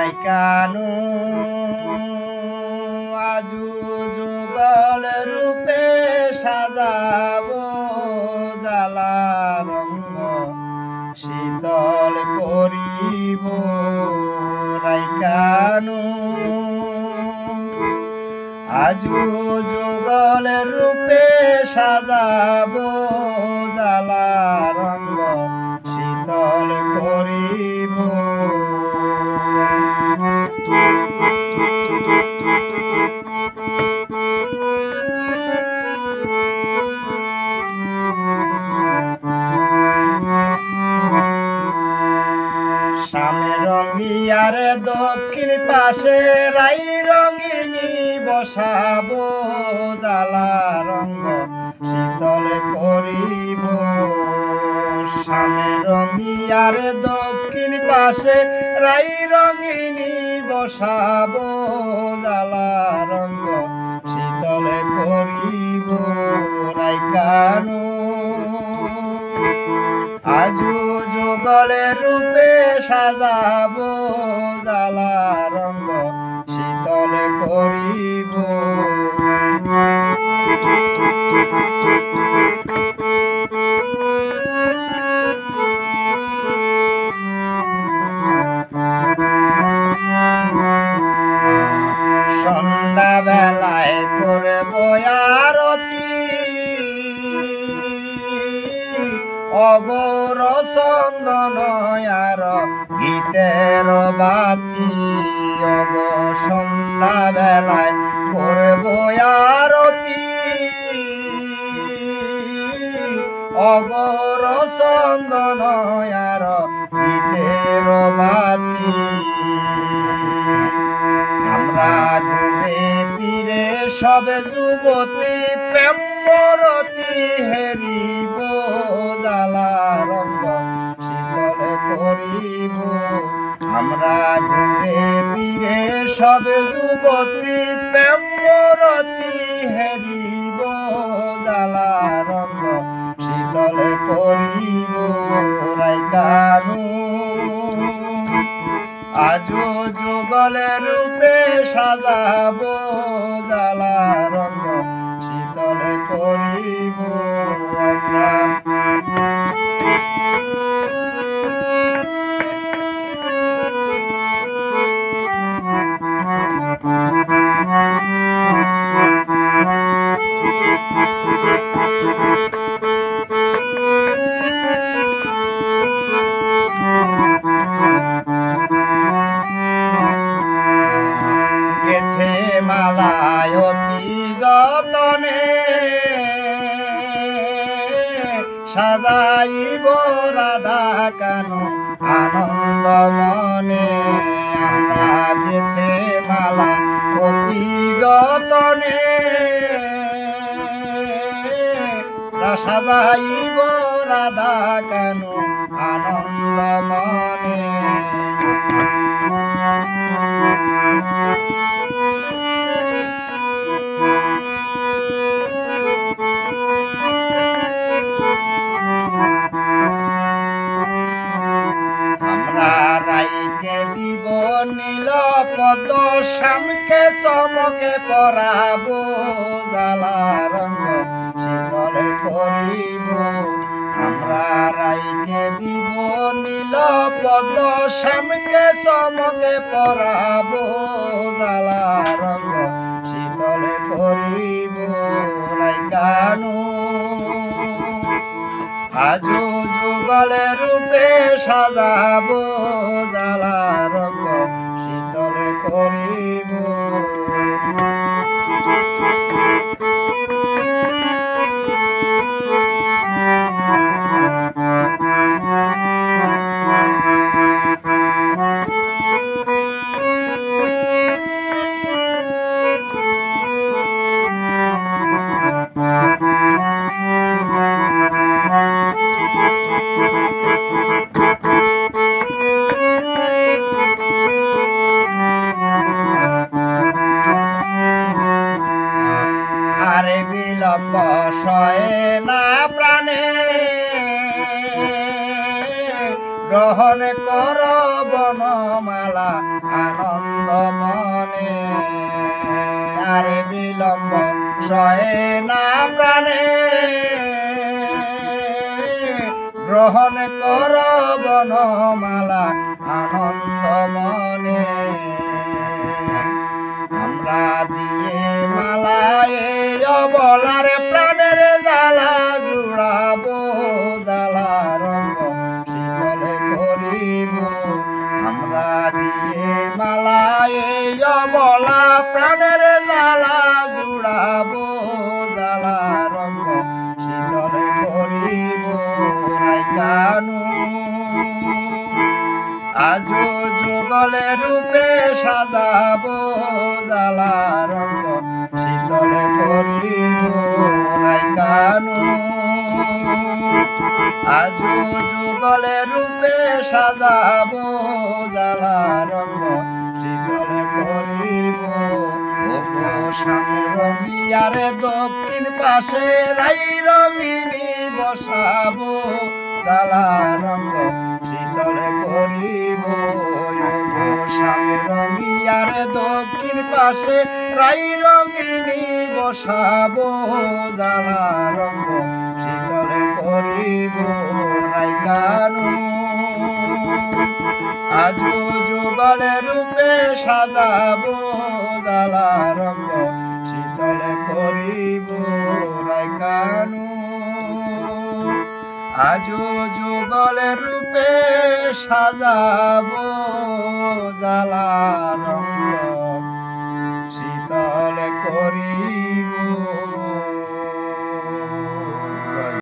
রাইকানু আজু যুগল রূপে সাজাবো জ্বালা রঙ্গ শীতল করিব রাইকানু আজু যুগল রূপে সাজাবো জ্বালা রঙ্গ শীতল করিব সামনে রঙ্গিয়ার দক্ষিণ পাশে রাই রঙ্গিনী বসাবো জ্বালা রঙ্গ শীতল করিব সামনে রঙ্গিয়ার দক্ষিণ পাশে রাই রঙ্গিনী বসাবো জ্বালা রঙ্গ শীতল করিব রাইকানু আজু যুগলে রূপে সাজাবো জ্বালা রঙ্গ শীতল করিব সন্ধ্যা বেলায় করব আরতি অগর চন্দন আর গীতের বাতি অগ সন্ধ্যা বেলায় করব আরতি অগর চন্দন আর গীতের বাতি আমরা ঘুরে ফিরে সব যুবতী প্রেমরতি হেরিব জ্বালা রঙ্গ শীতল করিব আমরা ঘুরে ফিরে সব যুবতী প্রেমরতি হেরিব জ্বালা রঙ্গ শীতল করিব রাইকানু আজু যুগলে রূপে সাজাবো জ্বালা রঙ্গ শীতল করিব আমরা মালায় অতি যতনে সাজাইব রাধা কেন আনন্দ মনে আমরা যেতে মালা অতি যতনে সাজাইব রাধা কেন আনন্দ মনে রাইকে দিব নীল পদ শ্যামকে চমকে পরাবো জ্বালা রঙ্গ শীতল করিব আমরা রাইকে দিব নীল পদ শ্যামকে চমকে পরাবো জ্বালা রঙ্গ শীতল করিব রাইকানু আজু যুগলে রূপে সাজাবো জ্বালা রঙ্গ শীতল করিব বিলম্ব সয়ে না প্রাণে গ্রহণ কর বনমালা আনন্দ মনে আর বিলম্ব সহে না প্রাণে গ্রহণ কর বনমালা আনন্দ মনে আমরা দিয়ে মালায় অবলার প্রাণের জ্বালা জুড়াবো জ্বালা রঙ্গ শীতলে করিব আমরা দিয়ে মালায় অবলা প্রাণের জ্বালা জুড়াবো জ্বালা রঙ্গ শীতলে করিব রাইকানু আজো যুগলে রূপে সাজাবো জ্বালা রঙ্গ শীতলে করিব রাইকানু আজো যুগলে রূপে সাজাবো জ্বালা রঙ্গ শীতলে করিব রঙিয়ারে দক্ষিণ পাশে রাই রঙিনী বসাবো জ্বালা রঙ্গ শীতলে করিব স্বামী রঙিয়ারে দক্ষিণ পাশে রাই রঙিনী বসাবো জ্বালা রঙ্গ শীতলে করিব রাইকানু আজো যুগলে রূপে সাজাবো জ্বালা রঙ্গ শীতলে করিব রাইকানু আজো যুগলে রূপে সাজাবো জ্বালা রঙ্গ শীতলে করিব